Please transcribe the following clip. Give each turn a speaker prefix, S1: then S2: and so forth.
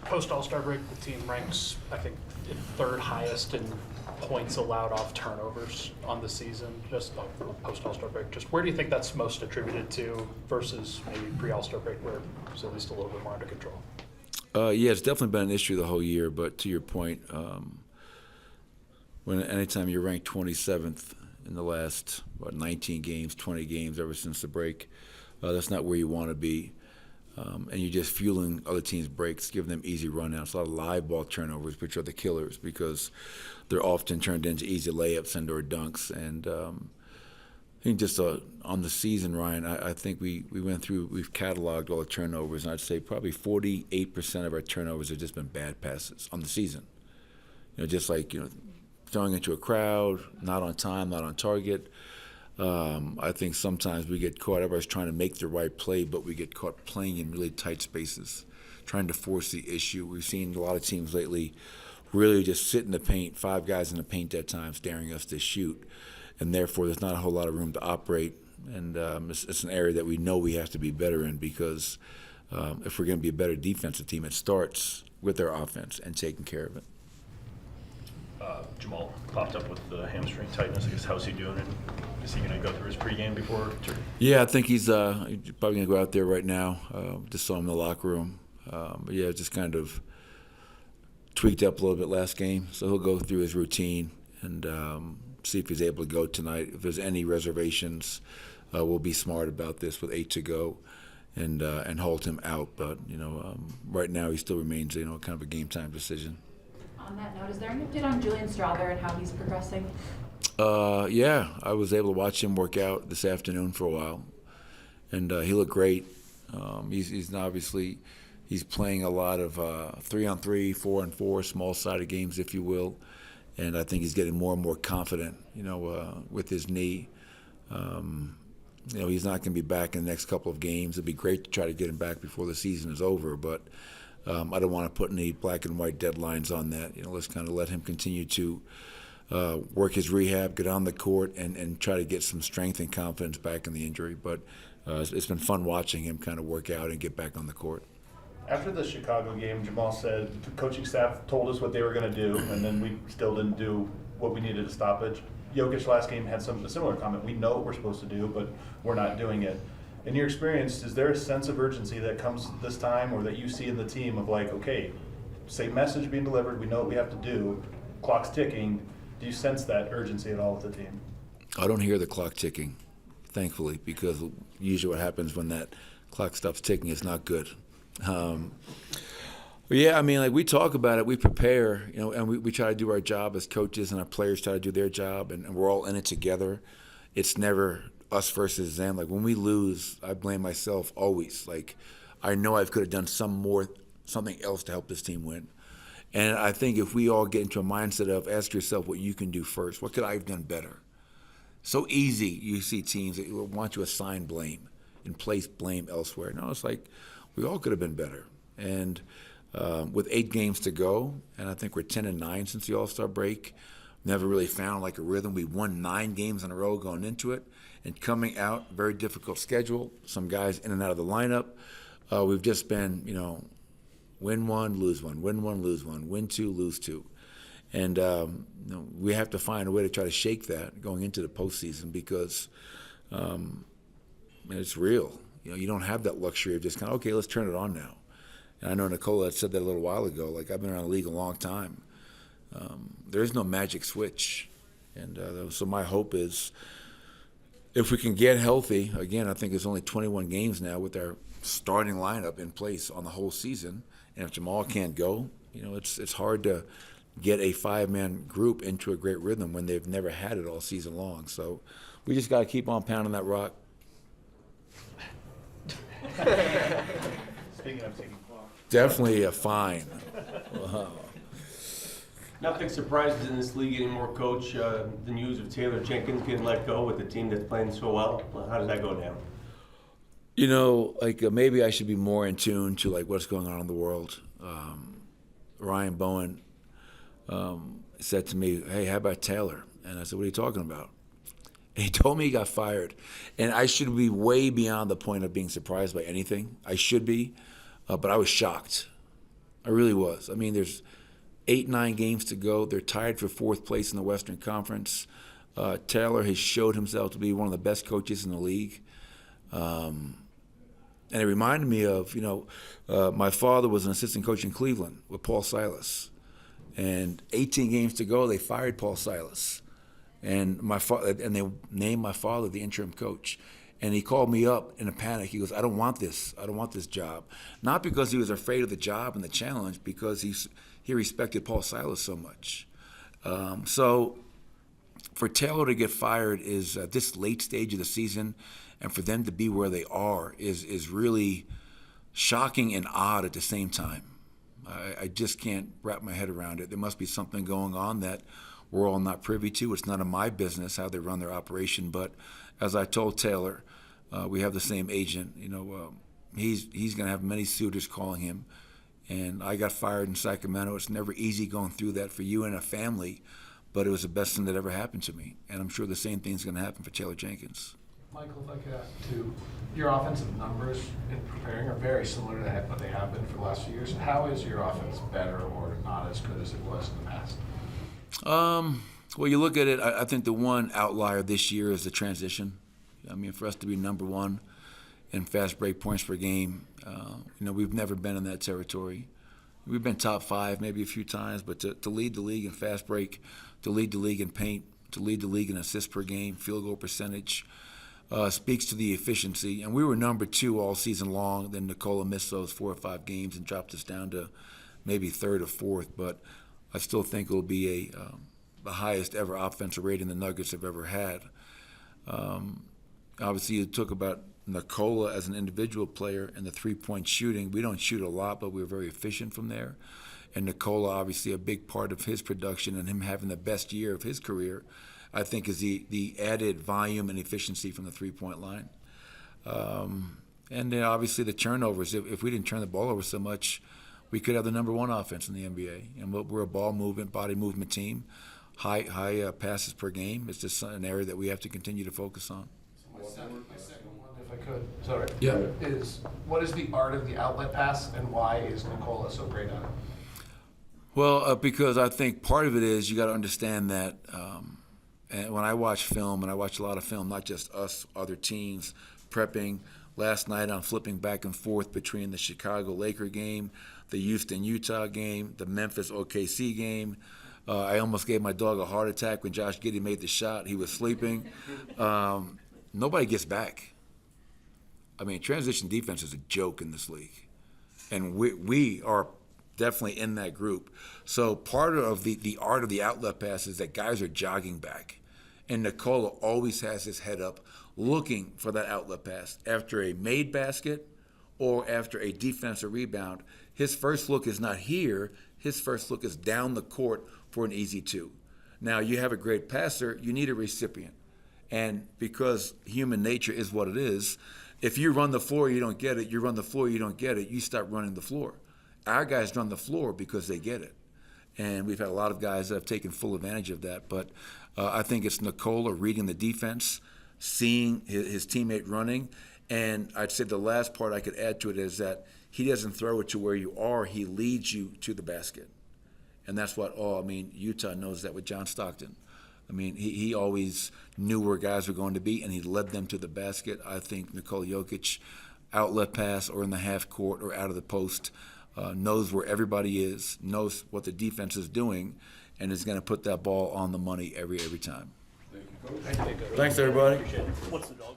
S1: Post All-Star break, the team ranks, I think, third highest in points allowed off turnovers on the season, just post All-Star break. Just where do you think that's most attributed to versus maybe pre-All-Star break where it's at least a little bit more under control?
S2: Yeah, it's definitely been an issue the whole year, but to your point, anytime you're ranked 27th in the last 19 games, 20 games ever since the break, that's not where you want to be. And you're just fueling other teams' breaks, giving them easy run-outs. A lot of live ball turnovers, which are the killers because they're often turned into easy layups and/or dunks. And I think just on the season, Ryan, I think we've cataloged all the turnovers, and I'd say probably 48% of our turnovers have just been bad passes on the season. Just like throwing into a crowd, not on time, not on target. I think sometimes we get caught, everybody's trying to make the right play, but we get caught playing in really tight spaces, trying to force the issue. We've seen a lot of teams lately really just sit in the paint, 5 guys in the paint at times, daring us to shoot, and therefore there's not a whole lot of room to operate. And it's an area that we know we have to be better in because if we're going to be a better defensive team, it starts with our offense and taking care of it.
S3: Jamal popped up with the hamstring tightness. I guess how's he doing? And is he going to go through his pregame before?
S2: Yeah, I think he's probably going to go out there right now. Just saw him in the locker room. But yeah, just kind of tweaked up a little bit last game. So he'll go through his routine and see if he's able to go tonight. If there's any reservations, we'll be smart about this with 8 to go and hold him out. But right now he still remains kind of a game time decision.
S4: On that note, is there any update on Julian Strawberry and how he's progressing?
S2: Yeah, I was able to watch him work out this afternoon for a while, and he looked great. He's obviously playing a lot of 3-on-3, 4-on-4, small-sided games, if you will, and I think he's getting more and more confident, with his knee. He's not going to be back in the next couple of games. It'd be great to try to get him back before the season is over, but I don't want to put any black and white deadlines on that. Let's kind of let him continue to work his rehab, get on the court, and try to get some strength and confidence back in the injury. But it's been fun watching him kind of work out and get back on the court.
S5: After the Chicago game, Jamal said the coaching staff told us what they were going to do, and then we still didn't do what we needed to stoppage. Jokic last game had a similar comment. We know what we're supposed to do, but we're not doing it. In your experience, is there a sense of urgency that comes this time or that you see in the team of like, okay, same message being delivered, we know what we have to do, clock's ticking. Do you sense that urgency at all with the team?
S2: I don't hear the clock ticking, thankfully, because usually what happens when that clock stops ticking is not good. Yeah, I mean, like we talk about it, we prepare, and we try to do our job as coaches and our players try to do their job, and we're all in it together. It's never us versus them. Like when we lose, I blame myself always. Like I know I could have done something else to help this team win. And I think if we all get into a mindset of ask yourself what you can do first, what could I have done better? So easy, you see teams that want to assign blame and place blame elsewhere. No, it's like we all could have been better. And with 8 games to go, and I think we're 10-9 since the All-Star break, never really found like a rhythm. We won 9 games in a row going into it. And coming out, very difficult schedule, some guys in and out of the lineup. We've just been, win 1, lose 1, win 1, lose 1, win 2, lose 2. And we have to find a way to try to shake that going into the postseason because it's real. You don't have that luxury of just kind of, okay, let's turn it on now. And I know Nicola had said that a little while ago. Like, I've been around the league a long time. There is no magic switch. And so my hope is if we can get healthy, again, I think there's only 21 games now with our starting lineup in place on the whole season. And if Jamal can't go, it's hard to get a 5-man group into a great rhythm when they've never had it all season long. So we just got to keep on pounding that rock.
S5: Speaking of taking clock.
S2: Definitely a fine. Wow.
S6: Nothing surprises in this league anymore, Coach. The news of Taylor Jenkins getting let go with the team that's playing so well. How does that go down?
S2: Maybe I should be more in tune to what's going on in the world. Ryan Bowen said to me, "Hey, how about Taylor?" And I said, "What are you talking about?" And he told me he got fired. And I should be way beyond the point of being surprised by anything. I should be, but I was shocked. I really was. I mean, there's 8-9 games to go. They're tied for 4th place in the Western Conference. Taylor has showed himself to be one of the best coaches in the league. And it reminded me of, my father was an assistant coach in Cleveland with Paul Silas. And 18 games to go, they fired Paul Silas. And they named my father the interim coach. And he called me up in a panic. He goes, I don't want this. I don't want this job. Not because he was afraid of the job and the challenge, because he respected Paul Silas so much. So for Taylor to get fired is at this late stage of the season, and for them to be where they are is really shocking and odd at the same time. I just can't wrap my head around it. There must be something going on that we're all not privy to. It's none of my business how they run their operation. But as I told Taylor, we have the same agent. He's going to have many suitors calling him. And I got fired in Sacramento. It's never easy going through that for you and a family, but it was the best thing that ever happened to me. And I'm sure the same thing's going to happen for Taylor Jenkins.
S7: Michael, if I could ask too, your offensive numbers in preparing are very similar to what they have been for the last few years. How is your offense better or not as good as it was in the past?
S2: Well, you look at it, I think the one outlier this year is the transition. I mean, for us to be number 1 in fast break points per game, we've never been in that territory. We've been top 5 maybe a few times, but to lead the league in fast break, to lead the league in paint, to lead the league in assists per game, field goal percentage, speaks to the efficiency. And we were number 2 all season long. Then Nikola missed those 4 or 5 games and dropped us down to maybe 3rd or 4th. But I still think it'll be the highest ever offensive rating the Nuggets have ever had. Obviously, you talk about Nikola as an individual player and the 3-point shooting. We don't shoot a lot, but we're very efficient from there. And Nikola, obviously, a big part of his production and him having the best year of his career, I think, is the added volume and efficiency from the 3-point line. And then, obviously, the turnovers. If we didn't turn the ball over so much, we could have the number 1 offense in the NBA. And we're a ball movement, body movement team. High passes per game. It's just an area that we have to continue to focus on.
S7: My second one, if I could, sorry,
S2: Yeah.
S7: is what is the art of the outlet pass and why is Nikola so great at it?
S2: Well, because I think part of it is you got to understand that and when I watch film, and I watch a lot of film, not just us, other teams prepping. Last night I'm flipping back and forth between the Chicago Laker game, the Houston-Utah game, the Memphis-OKC game. I almost gave my dog a heart attack when Josh Giddey made the shot. He was sleeping. Nobody gets back. I mean, transition defense is a joke in this league. And we are definitely in that group. So part of the art of the outlet pass is that guys are jogging back. And Nikola always has his head up looking for that outlet pass. After a made basket or after a defensive rebound, his first look is not here. His first look is down the court for an easy 2. Now, you have a great passer, you need a recipient. And because human nature is what it is, if you run the floor, you don't get it. You run the floor, you don't get it. You stop running the floor. Our guys run the floor because they get it. And we've had a lot of guys that have taken full advantage of that. But I think it's Nikola reading the defense, seeing his teammate running. And I'd say the last part I could add to it is that he doesn't throw it to where you are. He leads you to the basket. And that's what Utah knows that with John Stockton. I mean, he always knew where guys were going to be, and he led them to the basket. I think Nikola Jokic, outlet pass or in the half court or out of the post, knows where everybody is, knows what the defense is doing, and is going to put that ball on the money every time.
S1: Thank you.
S2: Thanks, everybody.
S1: Appreciate it. What's the dog?